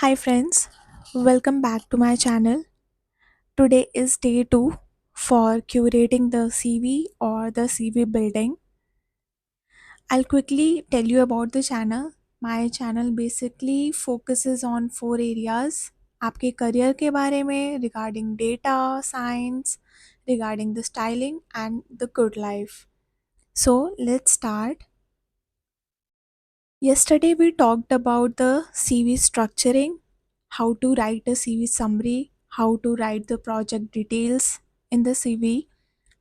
Hi friends, welcome back to my channel. Today is day 2 for curating the CV or the CV building. I'll quickly tell you about the channel. My channel basically focuses on four areas. आपके career के बारे में, regarding data, science, regarding the styling and the good life. So let's start. Yesterday we talked about the CV structuring, how to write a CV summary, how to write the project details in the CV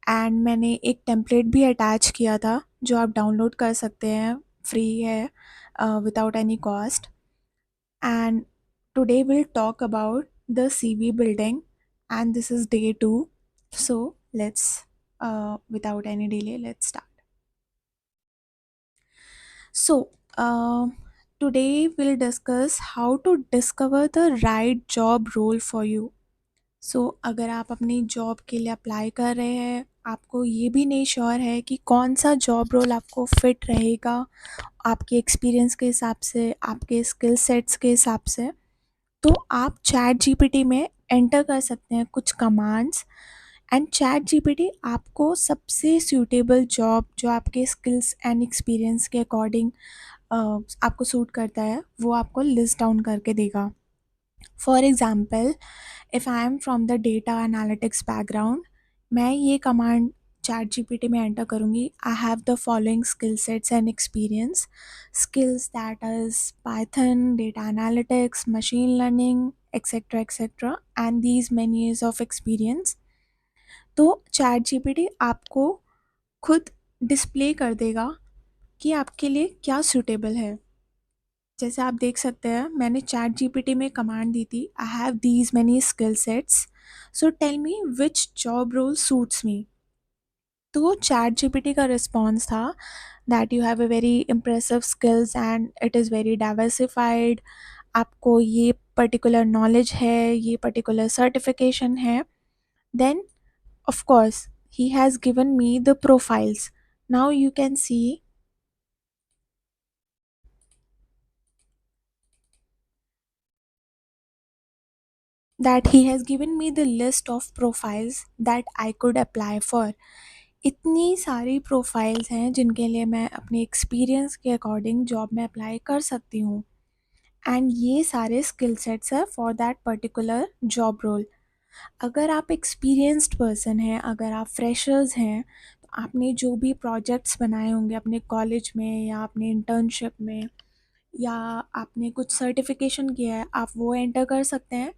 and मैंने एक template भी attach किया था जो आप download कर सकते हैं, फ्री है, without any cost. And today will talk about the CV building and this is day 2. So let's without any delay, let's start. So, today we'll discuss how to discover the right job role for you. So, अगर आप अपनी job के लिए apply कर रहे हैं, आपको ये भी नहीं श्योर है कि कौन सा जॉब रोल आपको फिट रहेगा आपके एक्सपीरियंस के हिसाब से, आपके स्किल सेट्स के हिसाब से, तो आप चैट जीपीटी में एंटर कर सकते हैं कुछ कमांड्स एंड चैट जीपीटी आपको सबसे सूटेबल जॉब जो आपके स्किल्स एंड एक्सपीरियंस के अकॉर्डिंग आपको सूट करता है वो आपको लिस्ट डाउन करके देगा. For example, if I am from the data analytics background, मैं ये कमांड चैट जीपीटी में एंटर करूँगी. I have the following skill sets and experience. Skills that is Python, data analytics, machine learning, etcetera and these many years of experience. तो chat GPT आपको खुद display कर देगा कि आपके लिए क्या सूटेबल है. जैसे आप देख सकते हैं, मैंने चैट जीपीटी में कमांड दी थी, I have these many skill sets, so tell me which job role suits me. तो चैट जीपीटी का रिस्पॉन्स था that you have a very impressive skills and it is very diversified. आपको ये particular knowledge है, ये particular certification है. Then of course he has given me the profiles. Now you can see that he has given me the list of profiles that I could apply for. इतनी सारी profiles हैं जिनके लिए मैं अपने एक्सपीरियंस के according job में apply कर सकती हूँ. एंड ये सारे स्किल सेट्स हैं for that particular job role. अगर आप एक्सपीरियंस्ड पर्सन हैं, अगर आप फ्रेशर्स हैं, तो आपने जो भी प्रोजेक्ट्स बनाए होंगे अपने कॉलेज में या अपने इंटर्नशिप में या आपने कुछ सर्टिफिकेशन किया है, आप वो एंटर कर सकते हैं.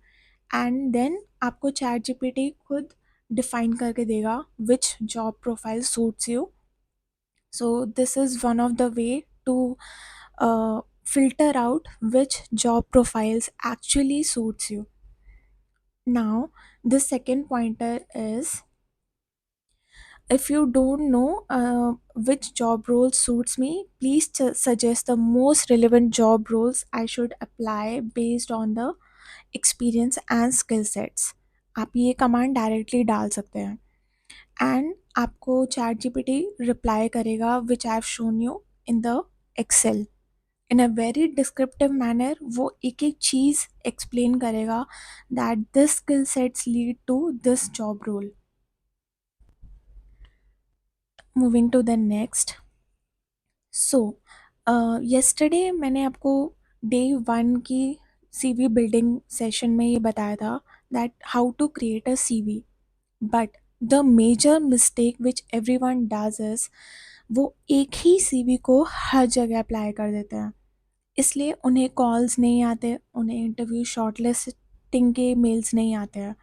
एंड देन आपको चैट जीपीटी खुद डिफाइन करके देगा which job profile suits you. So this is one of the way to filter out which job profiles actually suits you. Now the second pointer is, if you don't know which job role suits me, please suggest the most relevant job roles I should apply based on the experience and skill sets. आप ये command directly डाल सकते हैं and आपको chat GPT reply करेगा which I have shown you in the excel in a very descriptive manner. वो एक एक चीज़ एक्सप्लेन करेगा that this skill sets lead to this job role. Moving to the next. So yesterday मैंने आपको day 1 की CV building session में ये बताया था that how to create a CV. But the major mistake which everyone does is, वो एक ही CV को हर जगह अप्लाई कर देते हैं. इसलिए उन्हें कॉल्स नहीं आते, उन्हें इंटरव्यू शॉर्टलिस्टिंग के मेल्स नहीं आते हैं.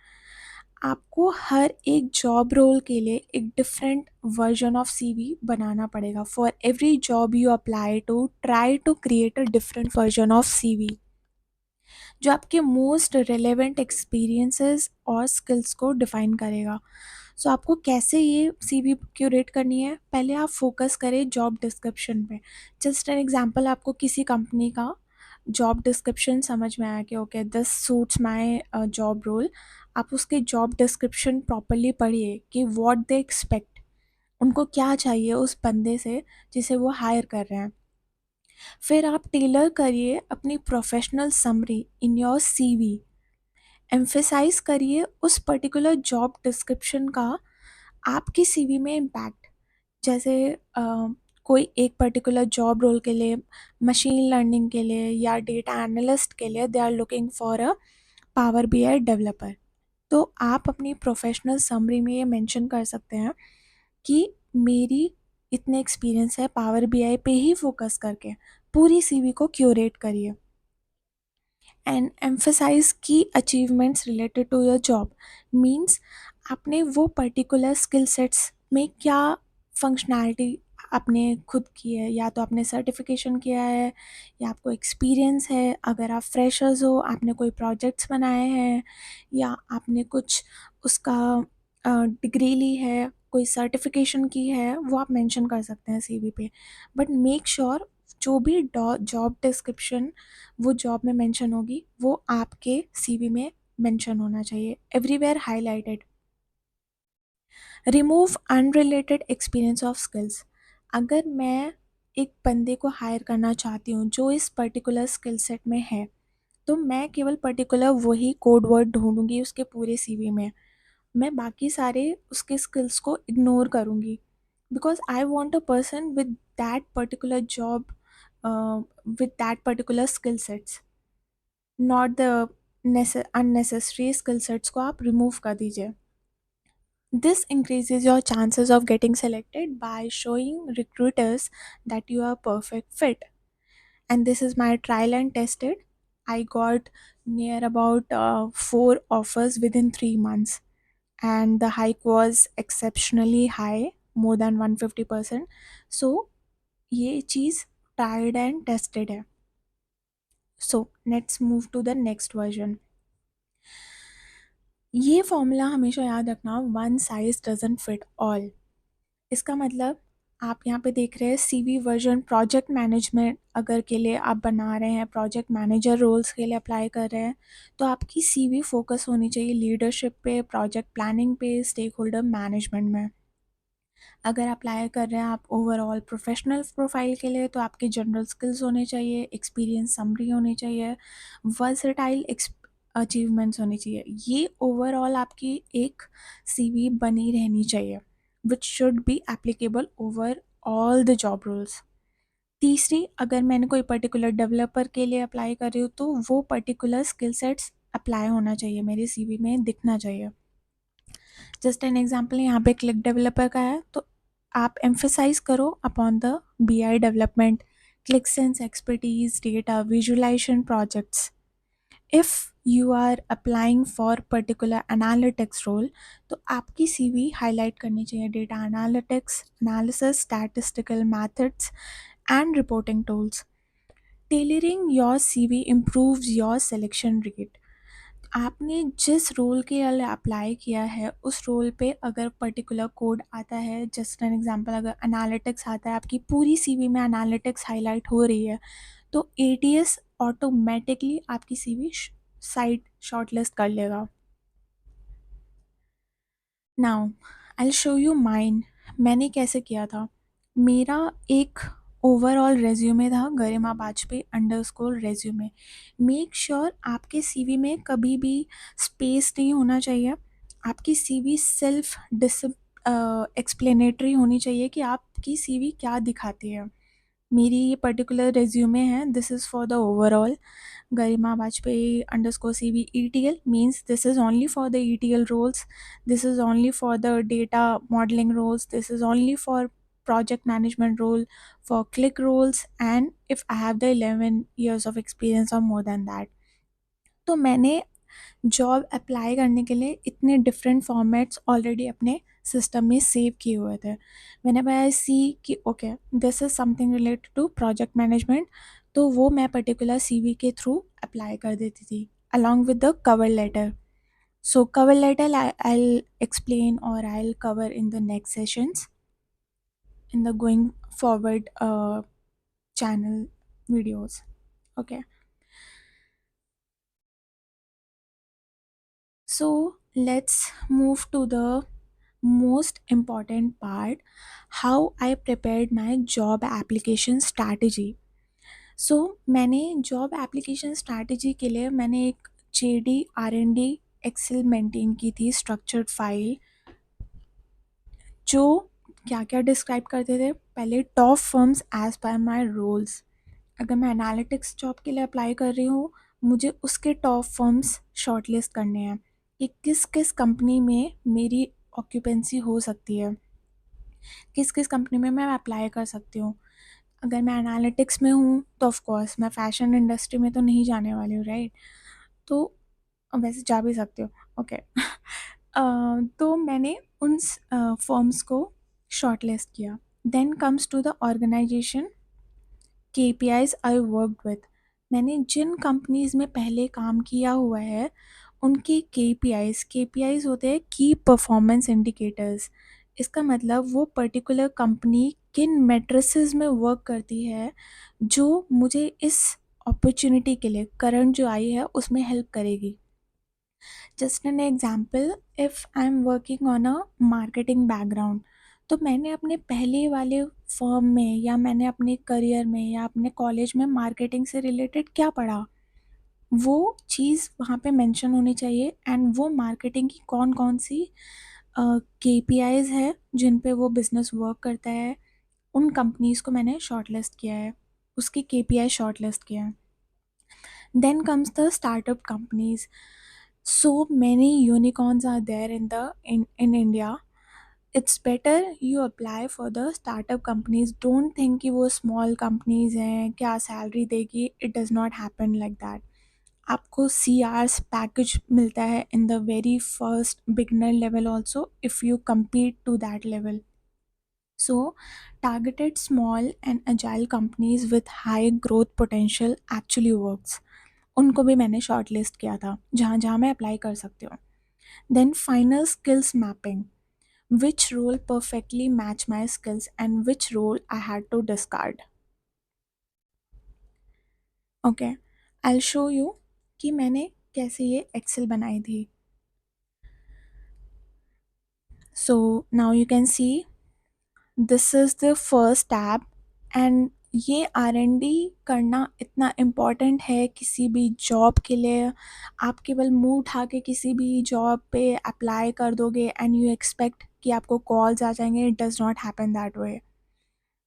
आपको हर एक जॉब रोल के लिए एक डिफरेंट वर्जन ऑफ CV बनाना पड़ेगा. For every job you apply to, try to create a different version of CV जो आपके मोस्ट रिलेवेंट एक्सपीरियंसेस और स्किल्स को डिफाइन करेगा. सो आपको कैसे ये CV क्यूरेट करनी है, पहले आप फोकस करें जॉब डिस्क्रिप्शन पे. जस्ट एन एग्जांपल, आपको किसी कंपनी का जॉब डिस्क्रिप्शन समझ में आया कि okay this suits my job role. आप उसके जॉब डिस्क्रिप्शन प्रॉपरली पढ़िए कि व्हाट दे एक्सपेक्ट, उनको क्या चाहिए उस बंदे से जिसे वो हायर कर रहे हैं. फिर आप टेलर करिए अपनी professional summary in your CV. Emphasise करिए उस पर्टिकुलर जॉब डिस्क्रिप्शन का आपकी सीवी में इम्पैक्ट। जैसे कोई एक पर्टिकुलर जॉब रोल के लिए, मशीन लर्निंग के लिए या डेटा एनालिस्ट के लिए they are looking for a Power BI developer. तो आप अपनी प्रोफेशनल समरी में ये मेंशन कर सकते हैं कि मेरी इतने एक्सपीरियंस है पावर बीआई पे ही फोकस करके। पूरी सीवी को क्यूरेट करिए and emphasise key achievements related to your job. Means आपने वो पर्टिकुलर स्किल सेट्स में क्या फंक्शनैलिटी आपने खुद की है, या तो आपने सर्टिफिकेशन किया है या आपको एक्सपीरियंस है। अगर आप फ्रेशर्स हो, आपने कोई प्रोजेक्ट्स बनाए हैं या आपने कुछ उसका डिग्री ली है, कोई सर्टिफिकेशन की है, वो आप मेंशन कर सकते हैं सीवी पे। बट मेक श्योर जो भी जॉब डिस्क्रिप्शन वो जॉब में मेंशन होगी वो आपके सीवी में मेंशन होना चाहिए, everywhere highlighted. Remove unrelated experience of skills. अगर मैं एक बंदे को हायर करना चाहती हूँ जो इस पर्टिकुलर स्किल सेट में है, तो मैं केवल पर्टिकुलर वही कोड वर्ड ढूंढूंगी उसके पूरे सीवी में। मैं बाकी सारे उसके स्किल्स को इग्नोर करूंगी, because I want a person with that particular job, with that particular skill sets, not the unnecessary skill sets को आप रिमूव कर दीजिए। This increases your chances of getting selected by showing recruiters that you are a perfect fit. And this is my trial and tested. I got near about 4 offers within 3 months, and the hike was exceptionally high, more than 150%. So, ये चीज़ tried and tested है. So, let's move to the next version. ये formula हमेशा याद रखना, one size doesn't fit all. इसका मतलब आप यहाँ पे देख रहे हैं सीवी वर्जन प्रोजेक्ट मैनेजमेंट अगर के लिए आप बना रहे हैं, प्रोजेक्ट मैनेजर रोल्स के लिए अप्लाई कर रहे हैं, तो आपकी सीवी फोकस होनी चाहिए लीडरशिप पे, प्रोजेक्ट प्लानिंग पे, स्टेक होल्डर मैनेजमेंट में। अगर अप्लाई कर रहे हैं आप ओवरऑल प्रोफेशनल प्रोफाइल के लिए, तो आपके जनरल स्किल्स होने चाहिए, एक्सपीरियंस समरी होनी चाहिए, वर्सटाइल अचीवमेंट्स होनी चाहिए। ये ओवरऑल आपकी एक सीवी बनी रहनी चाहिए, which should be applicable over all the job roles. तीसरी, अगर मैंने कोई पर्टिकुलर डेवलपर के लिए अप्लाई कर रही हूँ, तो वो पर्टिकुलर स्किल सेट्स अप्लाई होना चाहिए, मेरी सीवी में दिखना चाहिए। जस्ट एन एग्जाम्पल यहाँ पे क्लिक डेवलपर का है, तो आप एम्फेसाइज करो upon the B I development, Qlik Sense expertise, data visualisation projects. If you are applying for particular analytics role, तो आपकी सीवी हाईलाइट करनी चाहिए data analytics, analysis, statistical methods and reporting tools. Tailoring your CV improves your selection rate. आपने जिस role के लिए apply किया है उस रोल पे अगर पर्टिकुलर कोड आता है, जस्ट एन एग्जांपल अगर एनालिटिक्स आता है, आपकी पूरी सीवी में एनालिटिक्स हाईलाइट हो रही है, तो एटीएस ऑटोमेटिकली आपकी सीवी साइट शॉर्टलिस्ट कर लेगा। Now I show you mine, मैंने कैसे किया था। मेरा एक ओवरऑल रेज्यूमे था, Garima Bajpai underscore resume. Make sure आपके सीवी में कभी भी स्पेस नहीं होना चाहिए। आपकी सीवी सेल्फ डिस एक्सप्लेनेटरी होनी चाहिए कि आपकी सीवी क्या दिखाती है। मेरी ये पर्टिकुलर रेज्यूमे है, this is for the overall Garima Bajpayee underscore CV ETL, means this is only for the ETL roles, this is only for the data modeling roles, this is only for project management role, for click roles, and if I have the 11 years of experience or more than that। तो मैंने job apply करने के लिए इतने different formats already अपने system में save किए हुए थे। व्हेनेवर आई सी कि okay this is something related to project management, तो वो मैं पर्टिकुलर सीवी के थ्रू अप्लाई कर देती थी along with the cover letter. So cover letter I explain और I will cover in the next sessions in the going forward channel videos. Okay, so let's move to the most important part, how I prepared my job application strategy. मैंने job application strategy के लिए मैंने एक JD आर&डी Excel maintain की थी, structured file, जो क्या-क्या describe करते थे। पहले top firms as per my roles. अगर मैं एनालिटिक्स जॉब के लिए अप्लाई कर रही हूँ, मुझे उसके टॉप फर्म्स शॉर्टलिस्ट करने हैं कि किस-किस कंपनी में मेरी ऑक्यूपेंसी हो सकती है, किस-किस कंपनी में मैं अप्लाई कर सकती हूँ। अगर मैं एनालिटिक्स में हूँ तो ऑफ कोर्स मैं फैशन इंडस्ट्री में तो नहीं जाने वाली हूँ, राइट? तो वैसे जा भी सकती हूँ, ओके। तो मैंने उन फर्म्स को शॉर्टलिस्ट किया। Then comes to the organisation KPIs I worked with. मैंने जिन कंपनीज में पहले काम किया हुआ है उनके केपीआईज होते हैं, की परफॉर्मेंस इंडिकेटर्स। इसका मतलब वो पर्टिकुलर कंपनी किन मेट्रिसेस में वर्क करती है जो मुझे इस अपॉर्चुनिटी के लिए करंट जो आई है उसमें हेल्प करेगी। Just an example, if I am working on a marketing background, तो मैंने अपने पहले वाले फर्म में या मैंने अपने करियर में या अपने कॉलेज में मार्केटिंग से रिलेटेड क्या पढ़ा, वो चीज़ वहाँ पे मेंशन होनी चाहिए। एंड वो मार्केटिंग की कौन कौन सी केपीआईज है जिन पे वो बिजनेस वर्क करता है, उन कंपनीज को मैंने शॉर्टलिस्ट किया है, उसकी केपीआई शॉर्टलिस्ट किया है। Then comes the startup companies. So many unicorns are there in India. It's better you apply for the startup companies. Don't think कि वो small companies हैं, क्या salary देगी. It does not happen like that. आपको CRs package मिलता है in the very first beginner level also if you compete to that level. So, targeted small and agile companies with high growth potential actually works. उनको भी मैंने short list किया था जहाँ जहाँ मैं अप्लाई कर सकती हूँ। Then final skills mapping, which role perfectly match my skills and which role I had to discard. Okay, I show you कि मैंने कैसे ये एक्सेल बनाई थी। So now you can see this is the first tab. And ये R and D करना इतना important है किसी भी जॉब के लिए। आप केवल मुंह उठा के किसी भी जॉब पे अप्लाई कर दोगे एंड यू एक्सपेक्ट कि आपको कॉल्स आ जाएंगे, it does not happen that way.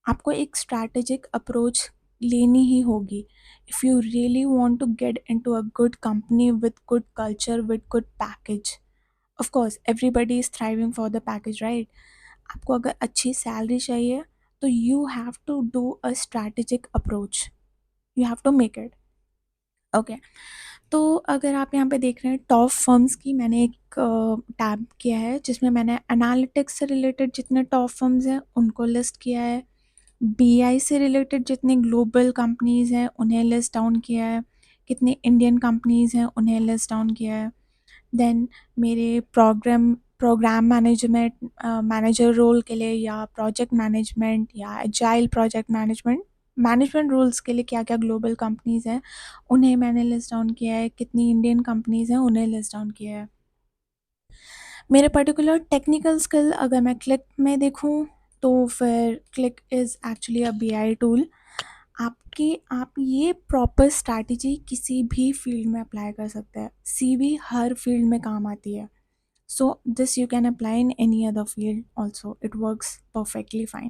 आपको एक स्ट्रैटेजिक अप्रोच लेनी ही होगी if you really want to get into a good company with good culture with good package. Of course everybody is thriving for the package, right? आपको अगर अच्छी salary चाहिए तो you have to do a strategic approach, you have to make it, okay. तो अगर आप यहाँ पे देख रहे हैं टॉप फर्म्स की, मैंने एक टैब किया है जिसमें मैंने एनालिटिक्स से रिलेटेड जितने टॉप फर्म्स हैं उनको लिस्ट किया है, बीआई से रिलेटेड जितने ग्लोबल कंपनीज हैं उन्हें लिस्ट डाउन किया है, कितने इंडियन कंपनीज हैं उन्हें लिस्ट डाउन किया है। देन मेरे प्रोग्राम मैनेजमेंट मैनेजर रोल के लिए या प्रोजेक्ट मैनेजमेंट या agile project management management roles के लिए क्या क्या ग्लोबल कंपनीज हैं उन्हें मैंने लिस्ट डाउन किया है, कितनी इंडियन कंपनीज हैं उन्हें लिस्ट डाउन किया है। मेरे पर्टिकुलर टेक्निकल स्किल अगर मैं क्लिक में देखूं तो फिर click is actually a BI tool. आप ये प्रॉपर स्ट्रैटेजी किसी भी फील्ड में अप्लाई कर सकते हैं, सीवी हर फील्ड में काम आती है। So this you can apply in any other field also. It works perfectly fine.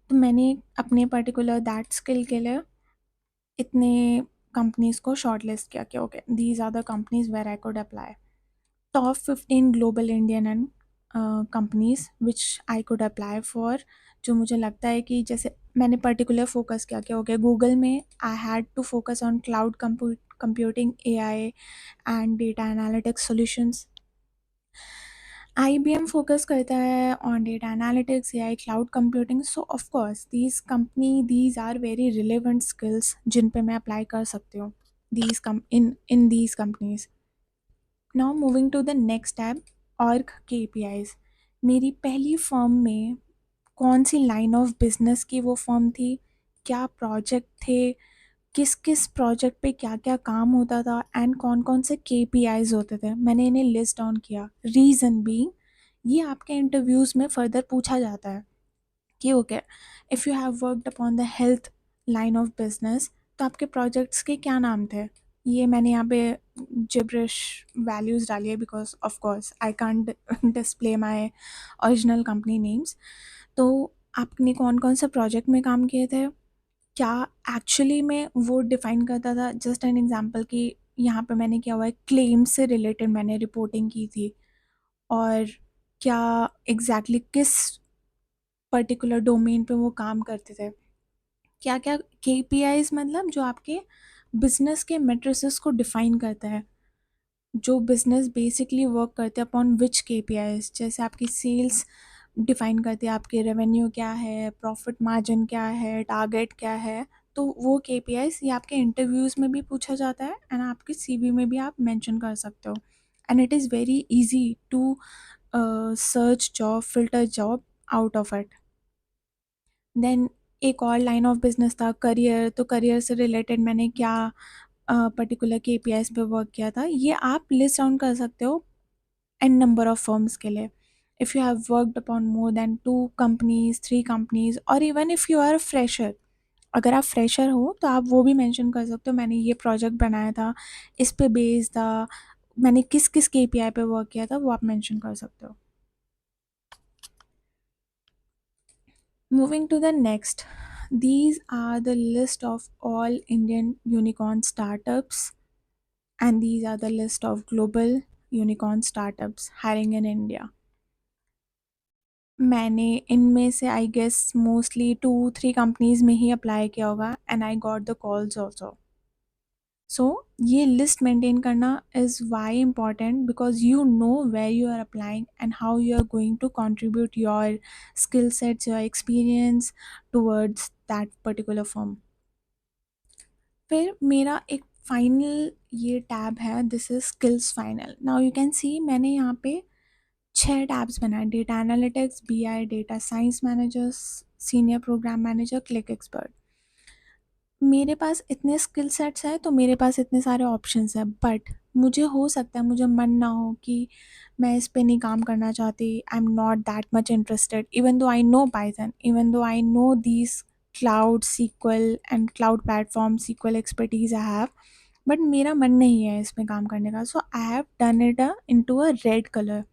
तो मैंने अपने पर्टिकुलर दैट स्किल के लिए इतने कंपनीज को शॉर्टलिस्ट किया कि okay these are the companies where I could apply. Top 15 global Indian and companies which I could apply for, जो मुझे लगता है कि जैसे मैंने पर्टिकुलर फोकस किया कि ओके गूगल में I had to focus on cloud computing, AI and data analytics solutions. IBM focus करता है on data analytics, AI, cloud computing. So of course these are very relevant skills जिन पे मैं apply कर सकती हूँ these come in these companies. Now moving to the next tab, org KPIs. मेरी पहली फर्म में कौन सी लाइन ऑफ बिजनेस की वो फर्म थी, क्या प्रोजेक्ट थे, किस किस प्रोजेक्ट पे क्या क्या काम होता था एंड कौन कौन से केपीआईज होते थे, मैंने इन्हें लिस्ट डाउन किया। रीज़न बीइंग ये आपके इंटरव्यूज़ में फर्दर पूछा जाता है कि okay if you have worked upon the health line of business तो आपके प्रोजेक्ट्स के क्या नाम थे? ये मैंने यहाँ पे जिब्रिश वैल्यूज़ डाली है because of course I can't display my original company names. तो आपने कौन-कौन से प्रोजेक्ट में काम किए थे? क्या एक्चुअली में वो डिफ़ाइन करता था? जस्ट एन एग्ज़ाम्पल कि यहाँ पे मैंने किया हुआ है क्लेम से रिलेटेड मैंने रिपोर्टिंग की थी, और क्या एग्ज़ैक्टली किस पर्टिकुलर डोमेन पे वो काम करते थे। क्या-क्या केपीआईज़, मतलब जो आपके बिज़नेस के मैट्रिसेस को डिफ़ाइन करता है, जो बिज़नेस बेसिकली वर्क करते हैं अपॉन व्हिच केपीआईज़, जैसे आपकी सेल्स डिफ़ाइन करती है, आपके रेवेन्यू क्या है, प्रॉफ़िट मार्जिन क्या है, टारगेट क्या है। तो वो केपीआईज़ ये आपके इंटरव्यूज़ में भी पूछा जाता है एंड आपके सीवी में भी आप मेंशन कर सकते हो। And it is very easy to search job, filter job out of it. Then एक और लाइन ऑफ बिज़नेस था करियर, तो करियर से रिलेटेड मैंने क्या पर्टिकुलर केपीआईज़ पे वर्क किया था, ये आप लिस्ट डाउन कर सकते हो एन नंबर ऑफ फर्म्स के लिए। If you have worked upon more than 2 companies, 3 companies, और even if you are a fresher, अगर आप फ्रेशर हो तो आप वो भी मेंशन कर सकते हो, मैंने ये प्रोजेक्ट बनाया था, इस पे बेस्ड था, मैंने किस-किस केपीआई पे वर्क किया था, वो आप मेंशन कर सकते हो। Moving to the next, these are the list of all Indian unicorn startups, and these are the list of global unicorn startups hiring in India. मैंने इनमें से आई गेस मोस्टली 2-3 कंपनीज़ में ही अप्लाई किया होगा and I got the calls also. So ये list maintain करना is why important because you know where you are applying and how you are going to contribute your skill sets, your experience towards that particular firm. फिर मेरा एक final ये tab है, this is skills final. Now you can see मैंने यहाँ पे 6 tabs बनाए, data analytics, BI, data science managers, senior program manager, click expert. मेरे पास इतने स्किल सेट्स हैं तो मेरे पास इतने सारे ऑप्शंस हैं, बट मुझे हो सकता है मुझे मन ना हो कि मैं इस पे नहीं काम करना चाहती, I am not that much interested, even though I know Python, even though I know these cloud sequel and cloud platform sequel expertise I have, but मेरा मन नहीं है इसमें काम करने का, so I have done it into a red colour.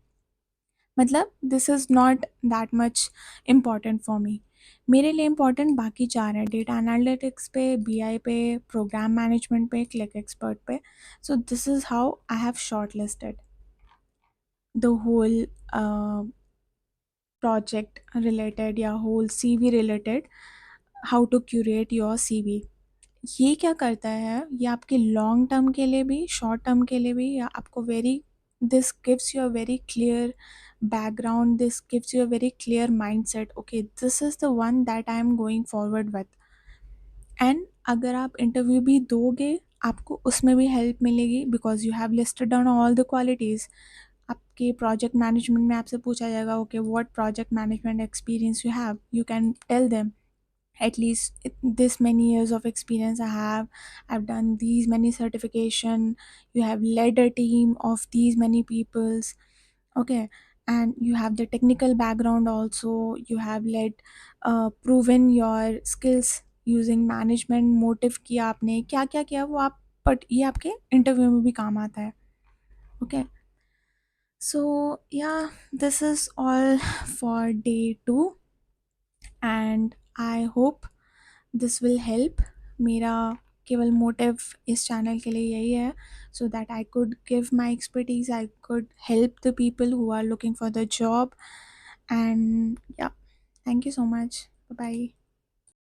मतलब this is not that much important for me. मेरे लिए इम्पॉर्टेंट बाकी 4 हैं, डेटा एनालिटिक्स पे, बीआई पे, प्रोग्राम मैनेजमेंट पे, क्लिक एक्सपर्ट पे। So this is how I have shortlisted the whole project related या whole CV related, how to curate your CV. ये क्या करता है, ये आपके लॉन्ग टर्म के लिए भी, शॉर्ट टर्म के लिए भी, या आपको very, this gives you a very clear background, this gives you a very clear mindset, okay this is the one that I am going forward with. And अगर आप इंटरव्यू भी दोगे आपको उसमें भी हेल्प मिलेगी because you have listed down all the qualities. आपके project management में आपसे पूछा जाएगा, okay what project management experience you have, you can tell them at least this many years of experience I have, I've done these many certification, you have led a team of these many peoples, okay, and you have the technical background also, you have led proven your skills using management, motive किया आपने, क्या क्या किया वो आप, but ये आपके interview में भी काम आता है, okay. So yeah, this is all for day 2 and I hope this will help. मेरा केवल मोटिव इस चैनल के लिए यही है, so that I could give my expertise, I could help the people who are looking for the job and yeah, thank you so much, bye.